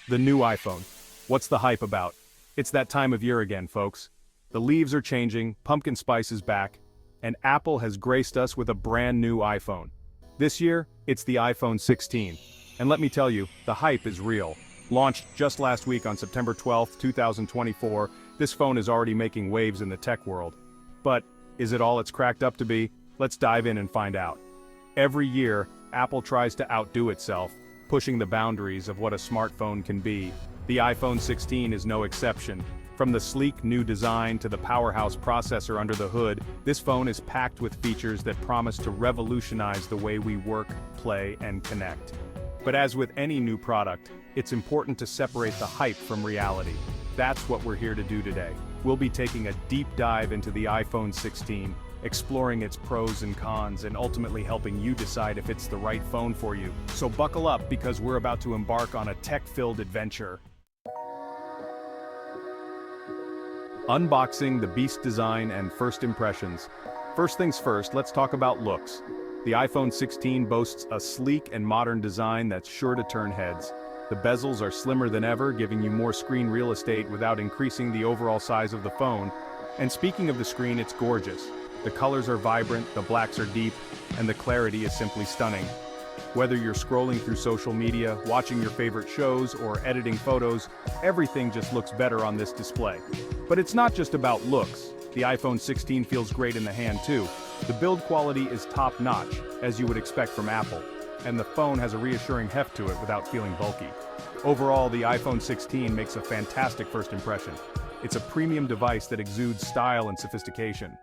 The new iPhone. What's the hype about? It's that time of year again, folks. The leaves are changing, pumpkin spice is back, and Apple has graced us with a brand new iPhone. This year, it's the iPhone 16. And let me tell you, the hype is real. Launched just last week on September 12, 2024, this phone is already making waves in the tech world. But, is it all it's cracked up to be? Let's dive in and find out. Every year, Apple tries to outdo itself, pushing the boundaries of what a smartphone can be. The iPhone 16 is no exception. From the sleek new design to the powerhouse processor under the hood, this phone is packed with features that promise to revolutionize the way we work, play, and connect. But as with any new product, it's important to separate the hype from reality. That's what we're here to do today. We'll be taking a deep dive into the iPhone 16, exploring its pros and cons, and ultimately helping you decide if it's the right phone for you. So buckle up, because we're about to embark on a tech-filled adventure. Unboxing the beast design and first impressions. First things first, let's talk about looks. The iPhone 16 boasts a sleek and modern design that's sure to turn heads. The bezels are slimmer than ever, giving you more screen real estate without increasing the overall size of the phone. And speaking of the screen, it's gorgeous. The colors are vibrant, the blacks are deep, and the clarity is simply stunning. Whether you're scrolling through social media, watching your favorite shows, or editing photos, everything just looks better on this display. But it's not just about looks. The iPhone 16 feels great in the hand too. The build quality is top-notch, as you would expect from Apple, and the phone has a reassuring heft to it without feeling bulky. Overall, the iPhone 16 makes a fantastic first impression. It's a premium device that exudes style and sophistication.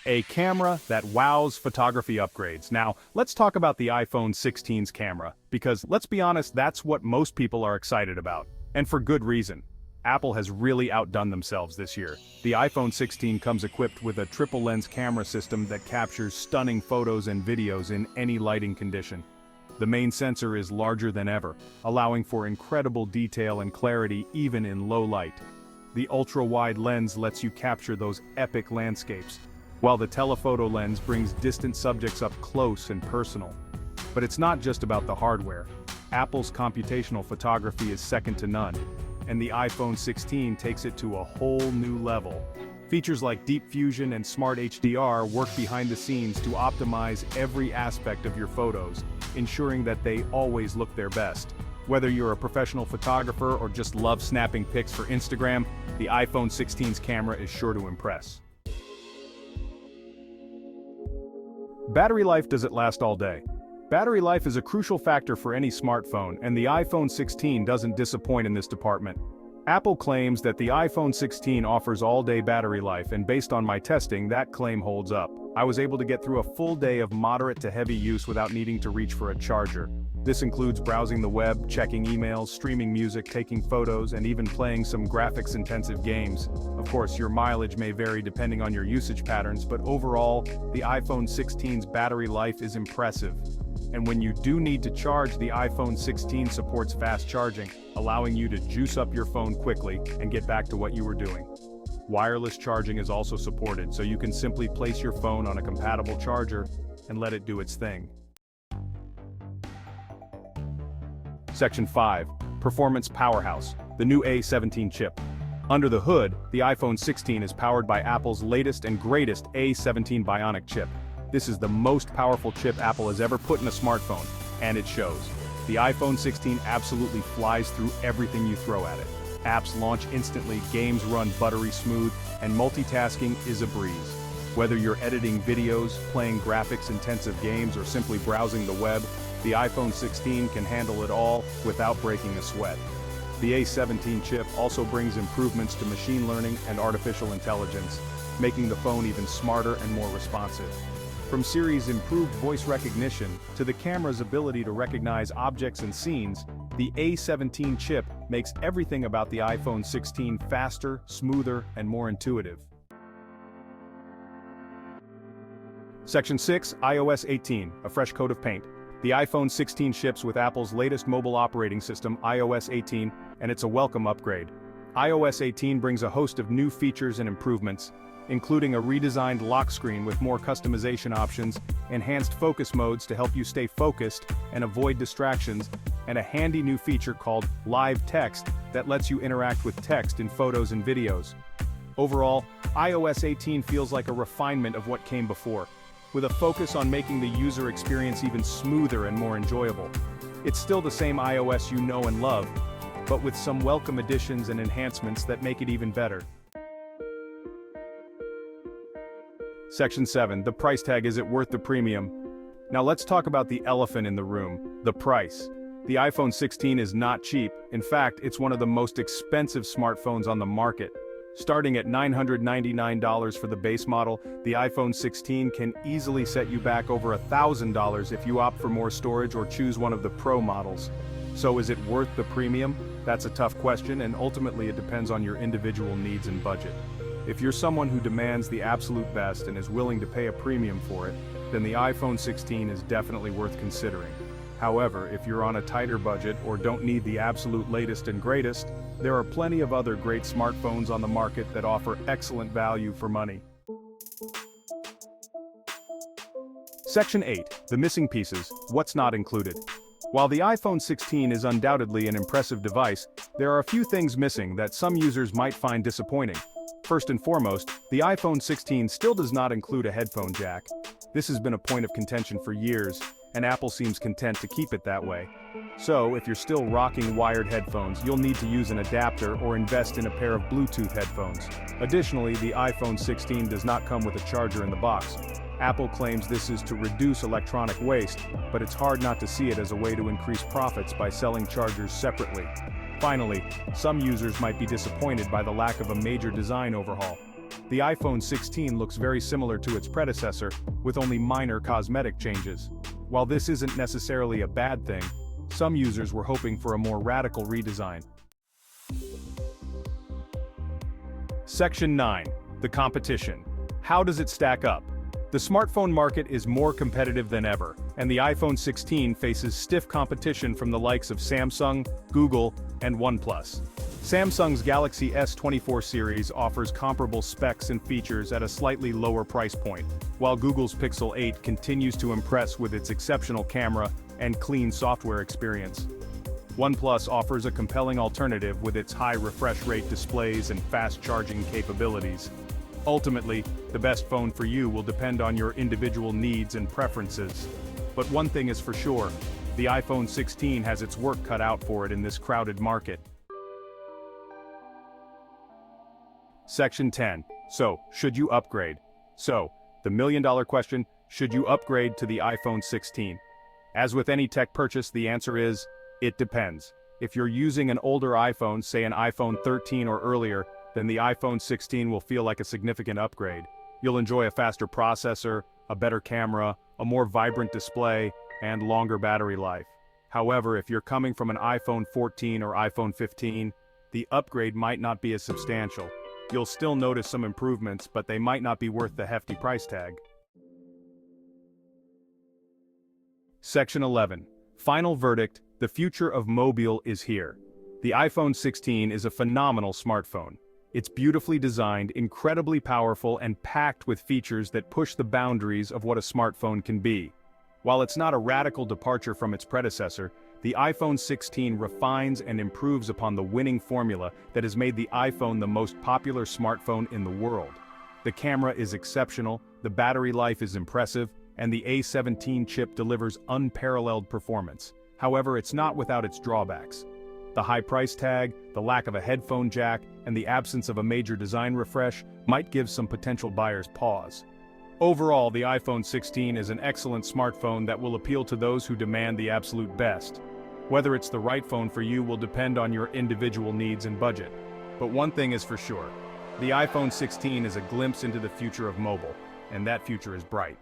A camera that wows photography upgrades. Now, let's talk about the iPhone 16's camera, because let's be honest, that's what most people are excited about. And for good reason. Apple has really outdone themselves this year. The iPhone 16 comes equipped with a triple-lens camera system that captures stunning photos and videos in any lighting condition. The main sensor is larger than ever, allowing for incredible detail and clarity even in low light. The ultra-wide lens lets you capture those epic landscapes, while the telephoto lens brings distant subjects up close and personal. But it's not just about the hardware. Apple's computational photography is second to none, and the iPhone 16 takes it to a whole new level. Features like Deep Fusion and Smart HDR work behind the scenes to optimize every aspect of your photos, ensuring that they always look their best. Whether you're a professional photographer or just love snapping pics for Instagram, the iPhone 16's camera is sure to impress. Battery life. Does it last all day? Battery life is a crucial factor for any smartphone, and the iPhone 16 doesn't disappoint in this department. Apple claims that the iPhone 16 offers all-day battery life, and based on my testing, that claim holds up. I was able to get through a full day of moderate to heavy use without needing to reach for a charger. This includes browsing the web, checking emails, streaming music, taking photos, and even playing some graphics-intensive games. Of course, your mileage may vary depending on your usage patterns, but overall, the iPhone 16's battery life is impressive. And when you do need to charge, the iPhone 16 supports fast charging, allowing you to juice up your phone quickly and get back to what you were doing. Wireless charging is also supported, so you can simply place your phone on a compatible charger and let it do its thing. Section 5. Performance Powerhouse, the new A17 chip. Under the hood, the iPhone 16 is powered by Apple's latest and greatest A17 Bionic chip. This is the most powerful chip Apple has ever put in a smartphone, and it shows. The iPhone 16 absolutely flies through everything you throw at it. Apps launch instantly, games run buttery smooth, and multitasking is a breeze. Whether you're editing videos, playing graphics-intensive games, or simply browsing the web, the iPhone 16 can handle it all without breaking a sweat. The A17 chip also brings improvements to machine learning and artificial intelligence, making the phone even smarter and more responsive. From Siri's improved voice recognition to the camera's ability to recognize objects and scenes, the A17 chip makes everything about the iPhone 16 faster, smoother, and more intuitive. Section 6. iOS 18, a fresh coat of paint. The iPhone 16 ships with Apple's latest mobile operating system, iOS 18, and it's a welcome upgrade. iOS 18 brings a host of new features and improvements, including a redesigned lock screen with more customization options, enhanced focus modes to help you stay focused and avoid distractions, and a handy new feature called Live Text that lets you interact with text in photos and videos. Overall, iOS 18 feels like a refinement of what came before, with a focus on making the user experience even smoother and more enjoyable. It's still the same iOS you know and love, but with some welcome additions and enhancements that make it even better. Section 7. The price tag. Is it worth the premium? Now let's talk about the elephant in the room, the price. The iPhone 16 is not cheap. In fact, it's one of the most expensive smartphones on the market. Starting at $999 for the base model, the iPhone 16 can easily set you back over $1,000 if you opt for more storage or choose one of the Pro models. So is it worth the premium? That's a tough question, and ultimately it depends on your individual needs and budget. If you're someone who demands the absolute best and is willing to pay a premium for it, then the iPhone 16 is definitely worth considering. However, if you're on a tighter budget or don't need the absolute latest and greatest, there are plenty of other great smartphones on the market that offer excellent value for money. Section 8. The missing pieces. What's not included? While the iPhone 16 is undoubtedly an impressive device, there are a few things missing that some users might find disappointing. First and foremost, the iPhone 16 still does not include a headphone jack. This has been a point of contention for years, and Apple seems content to keep it that way. So, if you're still rocking wired headphones, you'll need to use an adapter or invest in a pair of Bluetooth headphones. Additionally, the iPhone 16 does not come with a charger in the box. Apple claims this is to reduce electronic waste, but it's hard not to see it as a way to increase profits by selling chargers separately. Finally, some users might be disappointed by the lack of a major design overhaul. The iPhone 16 looks very similar to its predecessor, with only minor cosmetic changes. While this isn't necessarily a bad thing, some users were hoping for a more radical redesign. Section 9. The competition. How does it stack up? The smartphone market is more competitive than ever, and the iPhone 16 faces stiff competition from the likes of Samsung, Google, and OnePlus. Samsung's Galaxy S24 series offers comparable specs and features at a slightly lower price point, while Google's Pixel 8 continues to impress with its exceptional camera and clean software experience. OnePlus offers a compelling alternative with its high refresh rate displays and fast charging capabilities. Ultimately, the best phone for you will depend on your individual needs and preferences. But one thing is for sure, the iPhone 16 has its work cut out for it in this crowded market. Section 10. So, should you upgrade? So, the million-dollar question, should you upgrade to the iPhone 16? As with any tech purchase, the answer is, it depends. If you're using an older iPhone, say an iPhone 13 or earlier, then the iPhone 16 will feel like a significant upgrade. You'll enjoy a faster processor, a better camera, a more vibrant display, and longer battery life. However, if you're coming from an iPhone 14 or iPhone 15, the upgrade might not be as substantial. You'll still notice some improvements, but they might not be worth the hefty price tag. Section 11. Final verdict, the future of mobile is here. The iPhone 16 is a phenomenal smartphone. It's beautifully designed, incredibly powerful, and packed with features that push the boundaries of what a smartphone can be. While it's not a radical departure from its predecessor, the iPhone 16 refines and improves upon the winning formula that has made the iPhone the most popular smartphone in the world. The camera is exceptional, the battery life is impressive, and the A17 chip delivers unparalleled performance. However, it's not without its drawbacks. The high price tag, the lack of a headphone jack, and the absence of a major design refresh might give some potential buyers pause. Overall, the iPhone 16 is an excellent smartphone that will appeal to those who demand the absolute best. Whether it's the right phone for you will depend on your individual needs and budget. But one thing is for sure, the iPhone 16 is a glimpse into the future of mobile, and that future is bright.